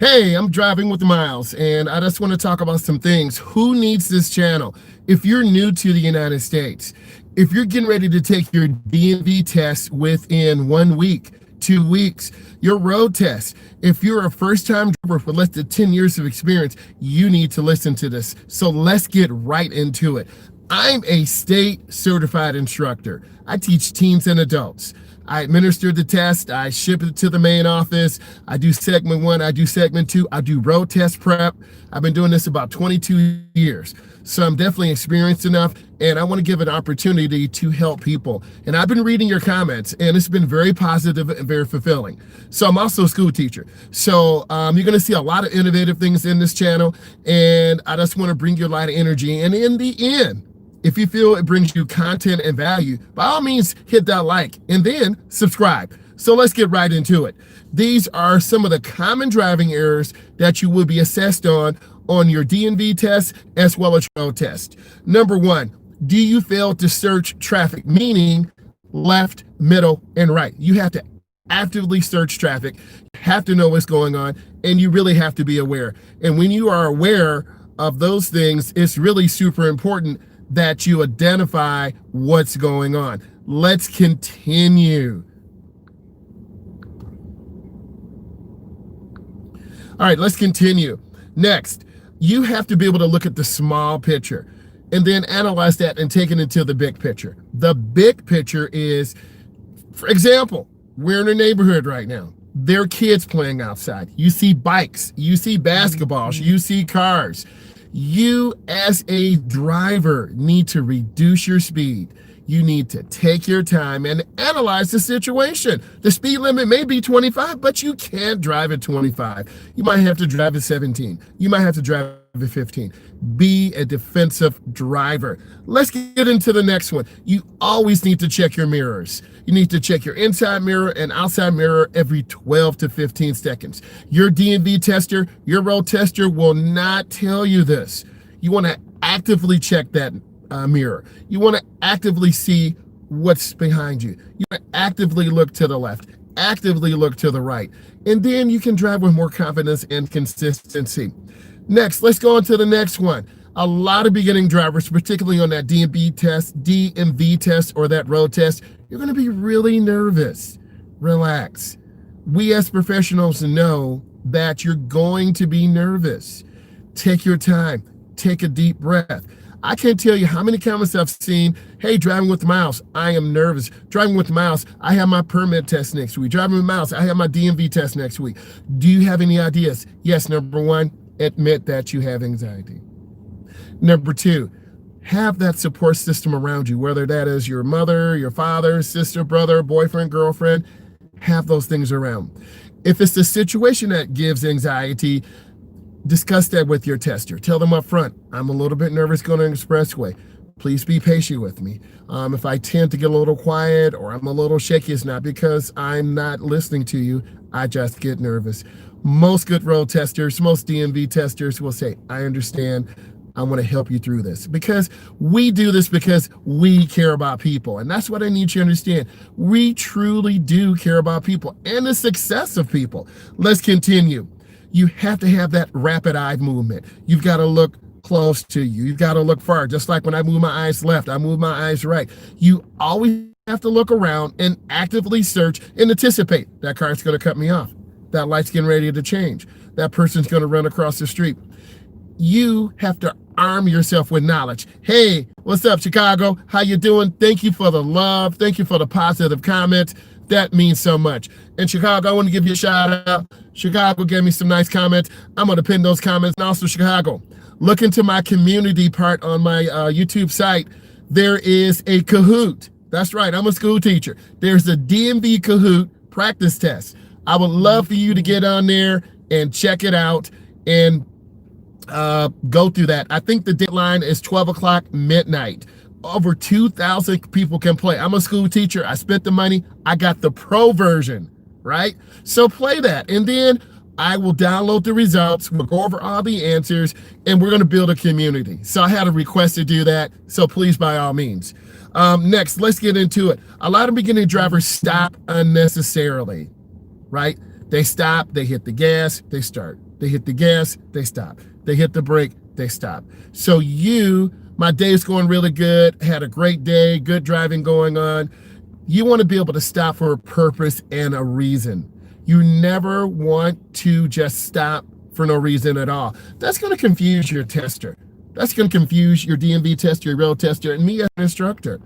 Hey, I'm driving with Myles, and I just want to talk about some things. Who needs this channel? If you're new to the United States, if you're getting ready to take your DMV test within 1 week, 2 weeks, your road test, if you're a first-time driver with less than 10 years of experience, you need to listen to this. So let's get right into it. I'm a state certified instructor. I teach teens and adults. I administer the test, I ship it to the main office, I do segment 1, I do segment 2, I do road test prep. I've been doing this about 22 years. So I'm definitely experienced enough, and I want to give an opportunity to help people. And I've been reading your comments, and it's been very positive and very fulfilling. So I'm also a school teacher. So you're going to see a lot of innovative things in this channel, and I just want to bring you a lot of energy. And in the end, if you feel it brings you content and value, by all means, hit that like and then subscribe. So let's get right into it. These are some of the common driving errors that you will be assessed on your DMV test as well as road test. Number 1, do you fail to search traffic, meaning left, middle, and right? You have to actively search traffic, you have to know what's going on, and you really have to be aware. And when you are aware of those things, it's really super important that you identify what's going on. Let's continue. All right, let's continue. Next, you have to be able to look at the small picture and then analyze that and take it into the big picture. The big picture is, for example, we're in a neighborhood right now. There are kids playing outside. You see bikes, you see basketballs, you see cars. You as a driver need to reduce your speed. You need to take your time and analyze the situation. The speed limit may be 25, but you can't drive at 25. You might have to drive at 17. You might have to drive at 15. Be a defensive driver. Let's get into the next one. You always need to check your mirrors. You need to check your inside mirror and outside mirror every 12 to 15 seconds. Your DMV tester, your road tester will not tell you this. You want to actively check that mirror. You want to actively see what's behind you. You want to actively look to the left, actively look to the right, and then you can drive with more confidence and consistency. Next, let's go on to the next one. A lot of beginning drivers, particularly on that DMV test or that road test, you're going to be really nervous. Relax. We as professionals know that you're going to be nervous. Take your time. Take a deep breath. I can't tell you how many comments I've seen. Hey, driving with Myles, I am nervous. Driving with Myles, I have my permit test next week. Driving with Myles, I have my DMV test next week. Do you have any ideas? Yes, number 1, admit that you have anxiety. Number 2, have that support system around you, whether that is your mother, your father, sister, brother, boyfriend, girlfriend. Have those things around. If it's the situation that gives anxiety, discuss that with your tester. Tell them up front, I'm a little bit nervous going on the expressway. Please be patient with me. If I tend to get a little quiet or I'm a little shaky, it's not because I'm not listening to you. I just get nervous. Most good road testers, most DMV testers will say, I understand. I want to help you through this, because we do this because we care about people. And that's what I need you to understand. We truly do care about people and the success of people. Let's continue. You have to have that rapid eye movement. You've got to look close to you. You've got to look far. Just like when I move my eyes left, I move my eyes right. You always have to look around and actively search and anticipate. That car's going to cut me off. That light's getting ready to change. That person's going to run across the street. You have to arm yourself with knowledge. Hey, what's up, Chicago? How you doing? Thank you for the love. Thank you for the positive comments. That means so much. And Chicago, I want to give you a shout out. Chicago gave me some nice comments. I'm going to pin those comments. And also, Chicago, look into my community part on my YouTube site. There is a Kahoot. That's right. I'm a school teacher. There's a DMV Kahoot practice test. I would love for you to get on there and check it out and go through that. I think the deadline is 12 o'clock midnight. Over 2,000 people can play. I'm a school teacher. I spent the money. I got the pro version, right? So play that. And then I will download the results. We'll go over all the answers, and we're going to build a community. So I had a request to do that. So please, by all means. Next, let's get into it. A lot of beginning drivers stop unnecessarily, right? They stop, they hit the gas, they start. they hit the gas, they stop. They hit the brake, they stop. So my day's going really good, had a great day, good driving going on. You want to be able to stop for a purpose and a reason. You never want to just stop for no reason at all. That's going to confuse your tester. That's going to confuse your DMV tester, your road tester, and me as an instructor.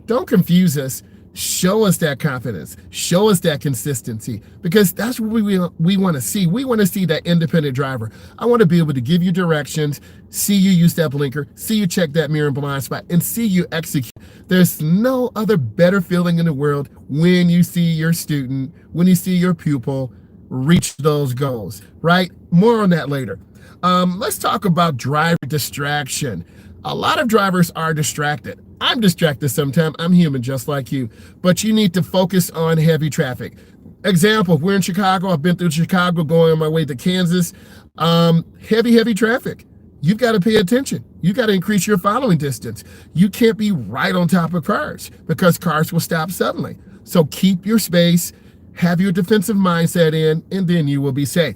Don't confuse us. Show us that confidence. Show us that consistency, because that's what we want to see. We want to see that independent driver. I want to be able to give you directions, see you use that blinker, see you check that mirror and blind spot, and see you execute. There's no other better feeling in the world when you see your student, when you see your pupil reach those goals, right? More on that later. Let's talk about driver distraction. A lot of drivers are distracted. I'm distracted sometimes. I'm human just like you. But you need to focus on heavy traffic. Example, we're in Chicago. I've been through Chicago going on my way to Kansas. Heavy traffic. You've got to pay attention. You got to increase your following distance. You can't be right on top of cars because cars will stop suddenly. So keep your space, have your defensive mindset in, and then you will be safe.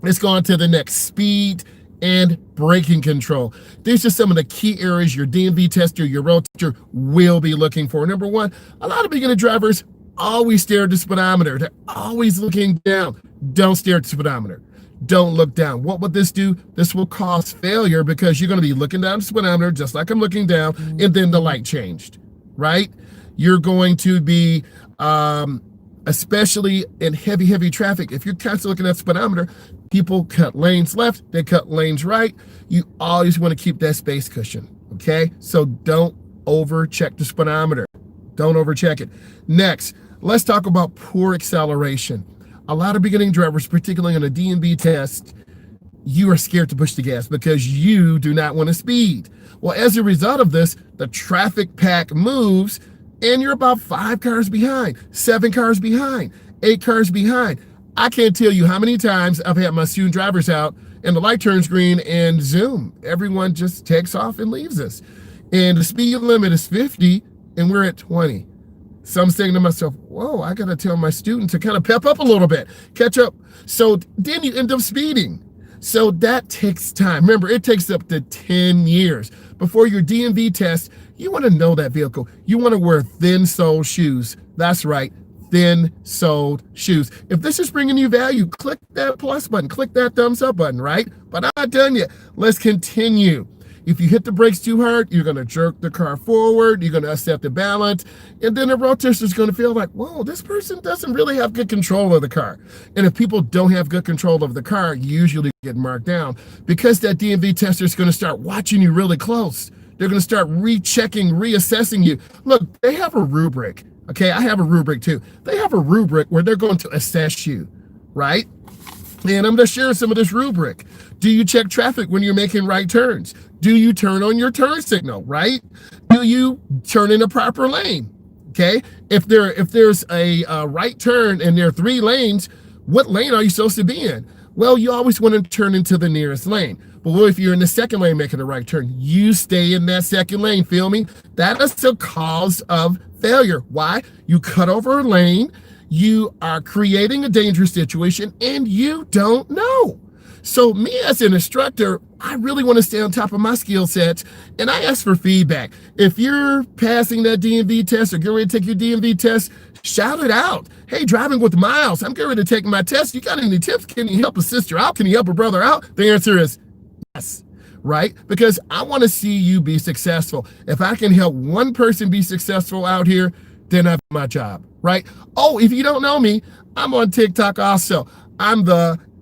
Let's go on to the next, speed and braking control. These are some of the key areas your DMV tester, your road tester will be looking for. Number one, a lot of beginner drivers always stare at the speedometer. They're always looking down. Don't stare at the speedometer. Don't look down. What would this do? This will cause failure because you're going to be looking down the speedometer just like I'm looking down, and then the light changed, right? You're going to be, especially in heavy traffic, if you're constantly looking at the speedometer, people cut lanes left, they cut lanes right. You always want to keep that space cushion, okay? So don't overcheck the speedometer. Don't overcheck it. Next, let's talk about poor acceleration. A lot of beginning drivers, particularly on a DMV test, you are scared to push the gas because you do not want to speed. Well, as a result of this, the traffic pack moves and you're about 5 cars behind, 7 cars behind, 8 cars behind. I can't tell you how many times I've had my student drivers out and the light turns green and zoom, everyone just takes off and leaves us. And the speed limit is 50 and we're at 20. So I'm saying to myself, whoa, I got to tell my student to kind of pep up a little bit, catch up. So then you end up speeding. So that takes time. Remember, it takes up to 10 years. Before your DMV test, you want to know that vehicle. You want to wear thin-soled shoes. That's right, thin-soled shoes. If this is bringing you value, click that plus button, click that thumbs up button, right? But I'm not done yet. Let's continue. If you hit the brakes too hard, you're going to jerk the car forward, you're going to upset the balance, and then the road tester is going to feel like, whoa, this person doesn't really have good control of the car. And if people don't have good control of the car, you usually get marked down because that DMV tester is going to start watching you really close. They're going to start rechecking, reassessing you. Look, they have a rubric. Okay, I have a rubric too. They have a rubric where they're going to assess you, right? And I'm going to share some of this rubric. Do you check traffic when you're making right turns? Do you turn on your turn signal, right? Do you turn in a proper lane? Okay, if there's a right turn and there are 3 lanes, what lane are you supposed to be in? Well, you always want to turn into the nearest lane. But what if you're in the second lane making a right turn? You stay in that second lane, feel me? That is the cause of failure. Why? You cut over a lane, you are creating a dangerous situation, and you don't know. So me as an instructor, I really want to stay on top of my skill sets, and I ask for feedback. If you're passing that DMV test or getting ready to take your DMV test, shout it out. Hey, driving with Myles, I'm getting ready to take my test. You got any tips? Can you help a sister out? Can you help a brother out? The answer is yes, right? Because I want to see you be successful. If I can help one person be successful out here, then I've done my job, right? Oh, if you don't know me, I'm on TikTok also. I'm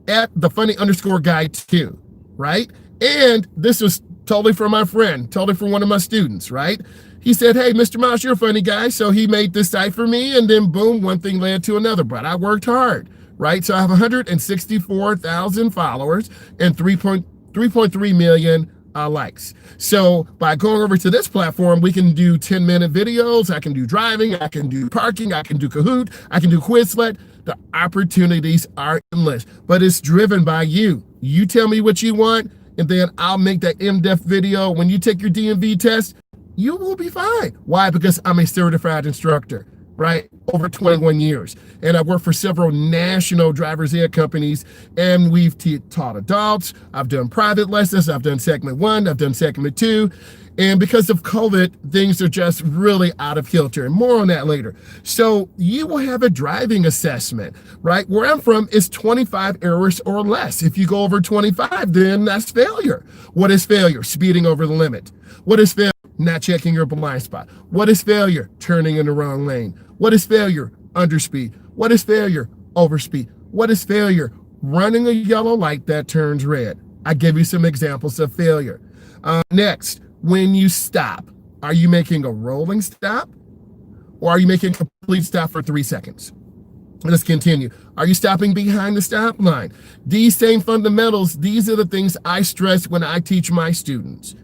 at the funny_guy too, right? And this was totally for my friend, totally for one of my students, right? He said, hey, Mr. Myles, you're a funny guy. So he made this site for me, and then boom, one thing led to another, but I worked hard, right? So I have 164,000 followers and 3.3 million likes. So by going over to this platform, we can do 10-minute videos. I can do driving, I can do parking, I can do Kahoot, I can do Quizlet. The opportunities are endless, but it's driven by you. You tell me what you want, and then I'll make that in-depth video. When you take your DMV test, you will be fine. Why? Because I'm a certified instructor. right? Over 21 years. And I've worked for several national driver's ed companies, and we've taught adults. I've done private lessons. I've done segment 1. I've done segment 2. And because of COVID, things are just really out of kilter, and more on that later. So you will have a driving assessment, right? Where I'm from is 25 errors or less. If you go over 25, then that's failure. What is failure? Speeding over the limit. What is failure? Not checking your blind spot. What is failure? Turning in the wrong lane. What is failure? Underspeed. What is failure? Overspeed. What is failure? Running a yellow light that turns red. I give you some examples of failure. Next, when you stop, are you making a rolling stop, or are you making a complete stop for 3 seconds? Let's continue. Are you stopping behind the stop line? These same fundamentals, these are the things I stress when I teach my students.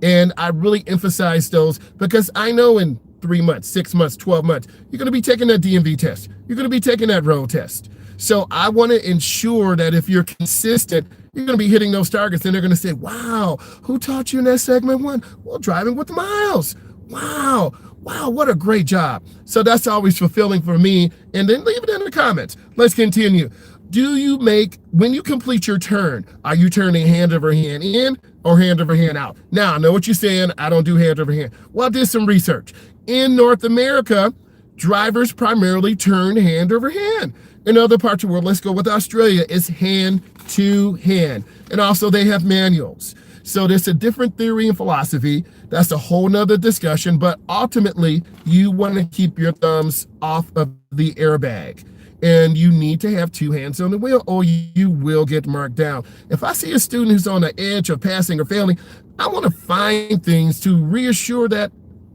And I really emphasize those because I know in 3 months, 6 months, 12 months, you're going to be taking that DMV test. You're going to be taking that road test. So I want to ensure that if you're consistent, you're going to be hitting those targets, and they're going to say, wow, who taught you in that segment 1? Well, driving with Myles. Wow, what a great job. So that's always fulfilling for me. And then leave it in the comments. Let's continue. When you complete your turn, are you turning hand over hand in or hand over hand out? Now, I know what you're saying. I don't do hand over hand. Well, I did some research. In North America, drivers primarily turn hand over hand. In other parts of the world, let's go with Australia, it's hand to hand. And also they have manuals. So there's a different theory and philosophy. That's a whole nother discussion, but ultimately you want to keep your thumbs off of the airbag. And you need to have 2 hands on the wheel or you will get marked down. If I see a student who's on the edge of passing or failing, I want to find things to reassure that,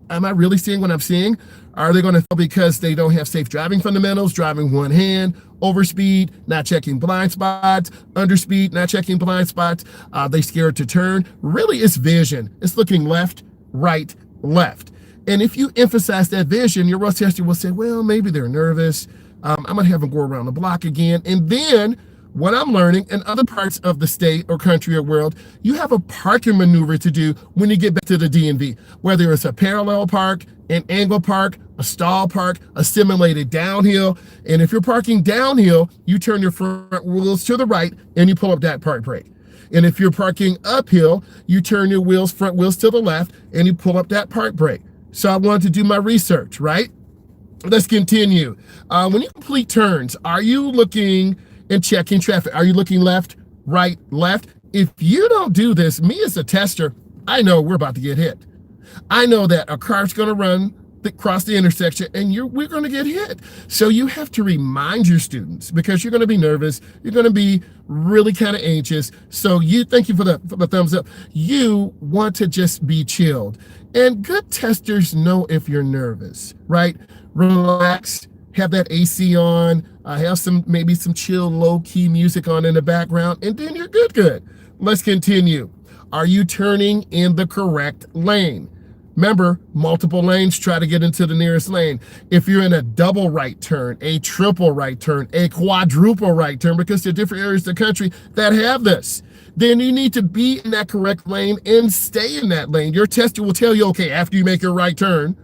am I really seeing what I'm seeing? Are they going to fail because they don't have safe driving fundamentals, driving one hand, overspeed, not checking blind spots, underspeed, not checking blind spots? They scared to turn? Really, it's vision. It's looking left, right, left. And if you emphasize that vision, your road tester will say, well, maybe they're nervous. I'm going to have them go around the block again. And then what I'm learning in other parts of the state or country or world, you have a parking maneuver to do when you get back to the DMV, whether it's a parallel park, an angle park, a stall park, a simulated downhill. And if you're parking downhill, you turn your front wheels to the right and you pull up that park brake. And if you're parking uphill, you turn your front wheels to the left and you pull up that park brake. So I wanted to do my research, right? Let's continue. When you complete turns, are you looking and checking traffic? Are you looking left, right, left? If you don't do this, me as a tester, I know we're about to get hit. I know that a car's going to run across the intersection and we're going to get hit. So you have to remind your students because you're going to be nervous. You're going to be really kind of anxious. So thank you for the thumbs up. You want to just be chilled. And good testers know if you're nervous, right? Relax, have that AC on, have maybe some chill, low-key music on in the background, and then you're good. Let's continue. Are you turning in the correct lane? Remember, multiple lanes, try to get into the nearest lane. If you're in a double right turn, a triple right turn, a quadruple right turn, because there are different areas of the country that have this, then you need to be in that correct lane and stay in that lane. Your tester will tell you, okay, after you make your right turn,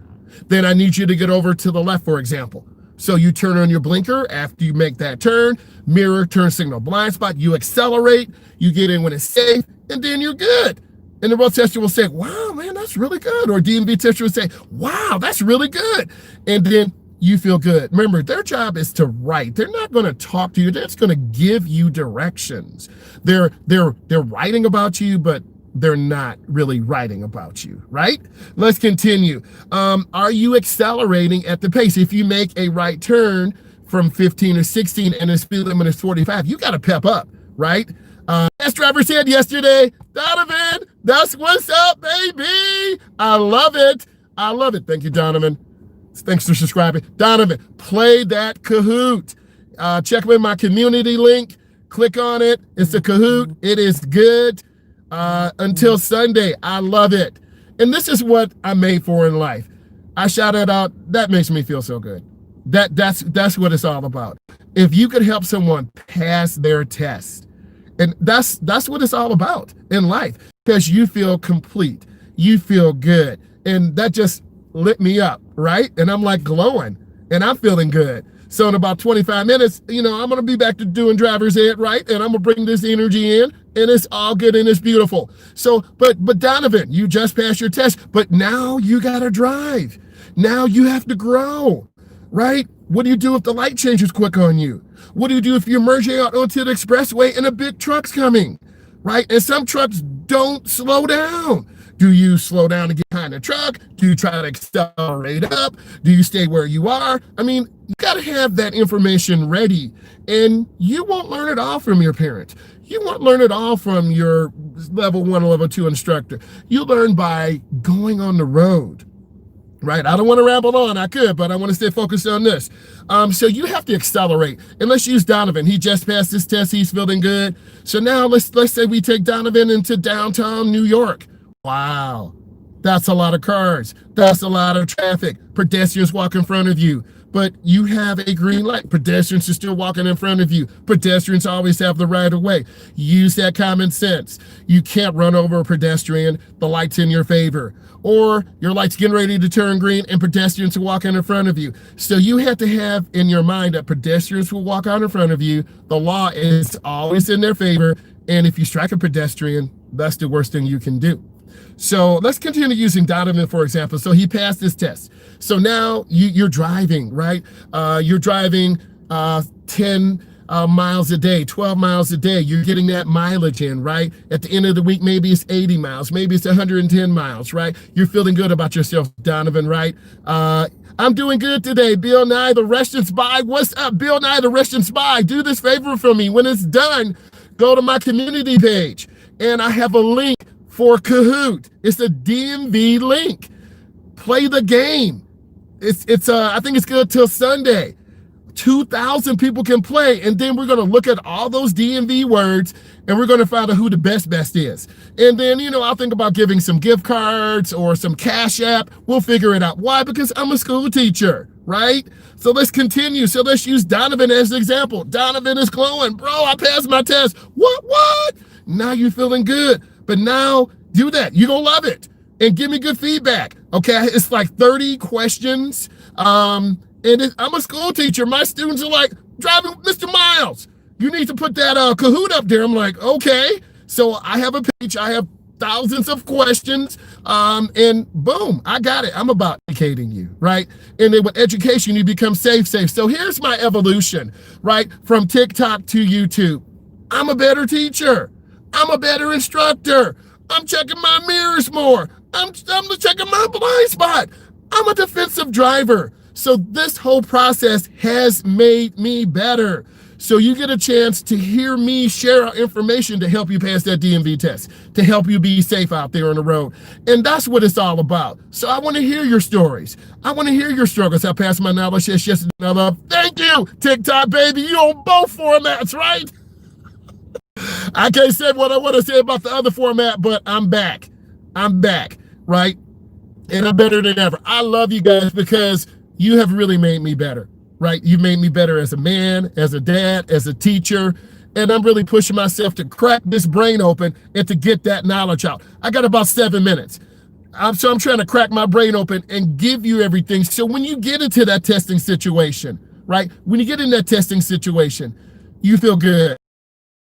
then I need you to get over to the left, for example. So you turn on your blinker after you make that turn, mirror, turn signal, blind spot, you accelerate, you get in when it's safe, and then you're good. And the road tester will say, wow, man, that's really good. Or DMV tester will say, wow, that's really good. And then you feel good. Remember, their job is to write. They're not going to talk to you. They're just going to give you directions. They're writing about you, but they're not really writing about you, right? Let's continue. Are you accelerating at the pace? If you make a right turn from 15 or 16 and the speed limit is 45, you got to pep up, right? As driver said yesterday, Donovan, that's what's up, baby. I love it. Thank you, Donovan. Thanks for subscribing. Donovan, play that Kahoot. Check in my community link. Click on it. It's a Kahoot. It is good. Until Sunday, I love it. And this is what I'm made for in life. I shout it out. That makes me feel so good. That's what it's all about. If you could help someone pass their test, and that's what it's all about in life, because you feel complete, you feel good, and that just lit me up, right? And I'm like glowing. and I'm feeling good. So in about 25 minutes, I'm going to be back to doing driver's ed, right? And I'm going to bring this energy in, and it's all good and it's beautiful. So, but Donovan, you just passed your test, but now you got to drive. Now you have to grow, right? What do you do if the light changes quick on you? What do you do if you're merging out onto the expressway and a big truck's coming, right? And some trucks don't slow down. Do you slow down to get behind the truck? Do you try to accelerate up? Do you stay where you are? I mean, you got to have that information ready, and you won't learn it all from your parent. You won't learn it all from your level 1 or level 2 instructor. You learn by going on the road, right? I don't want to ramble on. I could, but I want to stay focused on this. So you have to accelerate. And let's use Donovan. He just passed his test. He's feeling good. So now let's say we take Donovan into downtown New York. Wow, that's a lot of cars. That's a lot of traffic. Pedestrians walk in front of you, but you have a green light. Pedestrians are still walking in front of you. Pedestrians always have the right of way. Use that common sense. You can't run over a pedestrian. The light's in your favor. Or your light's getting ready to turn green and pedestrians are walking in front of you. So you have to have in your mind that pedestrians will walk out in front of you. The law is always in their favor. And if you strike a pedestrian, that's the worst thing you can do. So let's continue using Donovan, for example. So he passed his test. So now you're driving, right? You're driving 10 miles a day, 12 miles a day. You're getting that mileage in, right? At the end of the week, maybe it's 80 miles, maybe it's 110 miles, right? You're feeling good about yourself, Donovan, right? I'm doing good today. Bill Nye, the restaurant's by. What's up, Bill Nye, the restaurant's by? Do this favor for me. When it's done, go to my community page, and I have a link for Kahoot. It's a DMV link. Play the game. It's I think it's good till Sunday. 2,000 people can play, and then we're going to look at all those DMV words, and we're going to find out who the best is. And then, I'll think about giving some gift cards or some Cash App. We'll figure it out. Why? Because I'm a school teacher, right? So let's continue. So let's use Donovan as an example. Donovan is glowing. Bro, I passed my test. What? Now you're feeling good. But now do that. You're going to love it. And give me good feedback. Okay, it's like 30 questions. I'm a school teacher. My students are like, driving Mr. Myles, you need to put that Kahoot up there. I'm like, okay. So I have a page. I have thousands of questions. And boom, I got it. I'm about educating you, right? And then with education, you become safe. So here's my evolution, right? From TikTok to YouTube. I'm a better teacher. I'm a better instructor. I'm checking my mirrors more. I'm checking my blind spot. I'm a defensive driver. So this whole process has made me better. So you get a chance to hear me share our information to help you pass that DMV test, to help you be safe out there on the road. And that's what it's all about. So I want to hear your stories. I want to hear your struggles. I passed my knowledge yesterday. Thank you, TikTok, baby. You on both formats, right? I can't say what I want to say about the other format, but I'm back. Right? And I'm better than ever. I love you guys because you have really made me better, right? You made me better as a man, as a dad, as a teacher, and I'm really pushing myself to crack this brain open and to get that knowledge out. I got about 7 minutes. So I'm trying to crack my brain open and give you everything. So when you get into that testing situation, right? When you get in that testing situation, you feel good.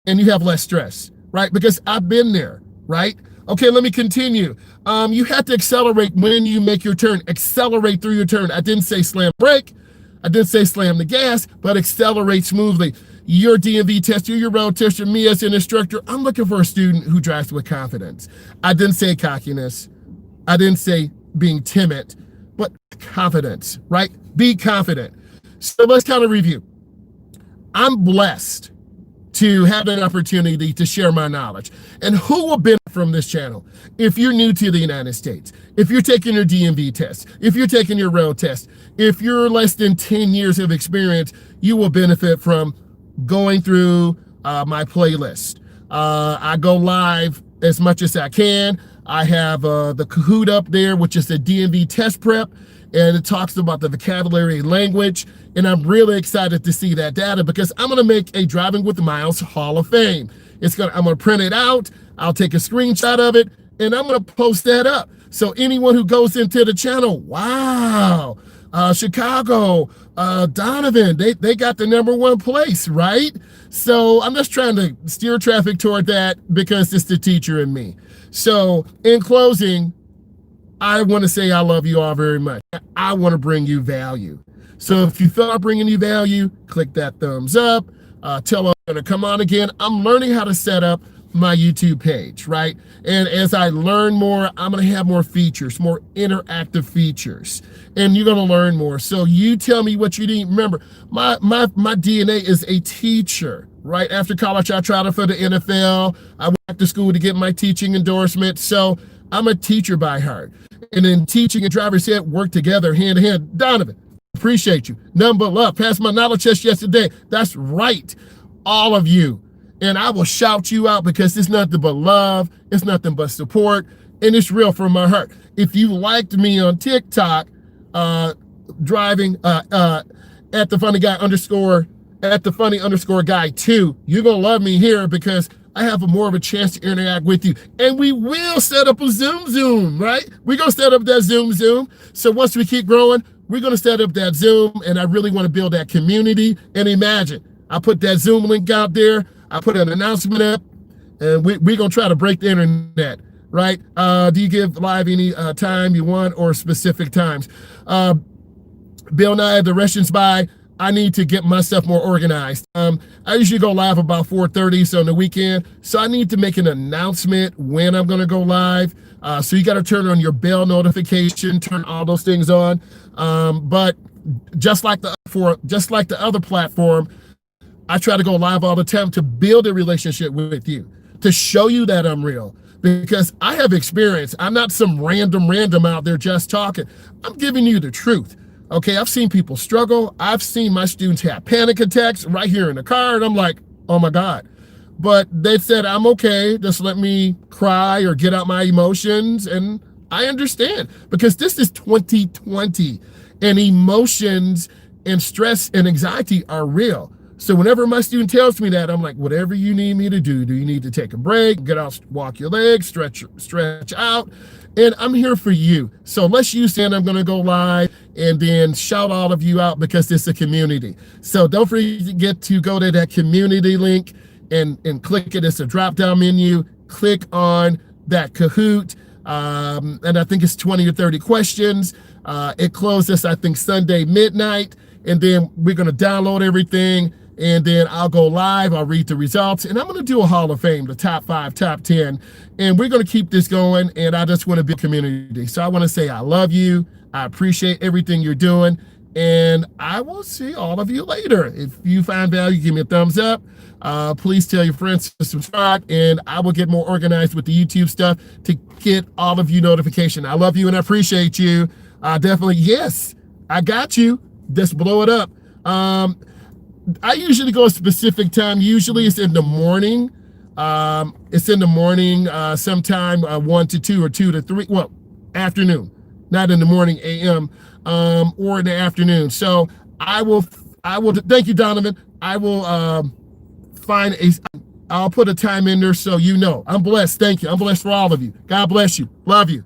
And you have less stress, right? Because I've been there, right? Okay, let me continue. You have to accelerate when you make your turn. Accelerate through your turn. I didn't say slam brake. I didn't say slam the gas, but accelerate smoothly. Your DMV tester, your road tester, me as an instructor, I'm looking for a student who drives with confidence. I didn't say cockiness. I didn't say being timid, but confidence, right? Be confident. So let's kind of review. I'm blessed to have an opportunity to share my knowledge. And who will benefit from this channel? If you're new to the United States, if you're taking your DMV test, if you're taking your road test, if you're less than 10 years of experience, you will benefit from going through my playlist. I go live as much as I can. I have the Kahoot up there, which is the DMV test prep, and it talks about the vocabulary language. And I'm really excited to see that data because I'm gonna make a Driving with Myles Hall of Fame. I'm gonna print it out, I'll take a screenshot of it, and I'm gonna post that up. So anyone who goes into the channel, wow, Chicago, Donovan, they got the #1 place, right? So I'm just trying to steer traffic toward that because it's the teacher in me. So in closing, I want to say I love you all very much. I want to bring you value. So if you feel I'm bringing you value, click that thumbs up. Tell them to come on again. I'm learning how to set up my YouTube page, right? And as I learn more, I'm going to have more features, more interactive features, and you're going to learn more. So you tell me what you need. Remember, my DNA is a teacher, right? After college, I tried out for the NFL. I went back to school to get my teaching endorsement. So I'm a teacher by heart. And then teaching and driver's ed work together hand in hand. Donovan, appreciate you. Nothing but love. Passed my knowledge test yesterday. That's right. All of you. And I will shout you out because it's nothing but love. It's nothing but support. And it's real from my heart. If you liked me on TikTok, driving at the funny guy _ guy 2, you're going to love me here because I have more of a chance to interact with you. And we will set up a Zoom, right? We're going to set up that Zoom. So once we keep growing, we're going to set up that Zoom. And I really want to build that community. And imagine, I put that Zoom link out there. I put an announcement up. And we're going to try to break the internet, right? Do you give live any time you want or specific times? Bill Nye, the Russians by. I need to get myself more organized. I usually go live about 4:30, so on the weekend. So I need to make an announcement when I'm gonna go live. So you gotta turn on your bell notification, turn all those things on. But just like the other platform, I try to go live all the time to build a relationship with you, to show you that I'm real. Because I have experience. I'm not some random out there just talking. I'm giving you the truth. Okay, I've seen people struggle. I've seen my students have panic attacks right here in the car, and I'm like, oh my God. But they said, I'm okay, just let me cry or get out my emotions, and I understand. Because this is 2020, and emotions and stress and anxiety are real. So whenever my student tells me that, I'm like, whatever you need me to do you need to take a break, get out, walk your legs, stretch out, and I'm here for you. So let's use that. I'm gonna go live and then shout all of you out because it's a community. So don't forget to go to that community link and click it. It's a drop-down menu. Click on that Kahoot, and I think it's 20 or 30 questions. It closes, I think, Sunday midnight, and then we're gonna download everything. And then I'll go live, I'll read the results, and I'm gonna do a Hall of Fame, the top 5, top 10, and we're gonna keep this going, and I just wanna be a community. So I wanna say I love you, I appreciate everything you're doing, and I will see all of you later. If you find value, give me a thumbs up. Please tell your friends to subscribe, and I will get more organized with the YouTube stuff to get all of you notification. I love you and I appreciate you. Definitely, yes, I got you, just blow it up. I usually go a specific time. Usually it's in the morning. Sometime 1 to 2 or 2 to 3. Well, afternoon, not in the morning, AM, or in the afternoon. So I will. Thank you, Donovan. I will I'll put a time in there so you know. I'm blessed. Thank you. I'm blessed for all of you. God bless you. Love you.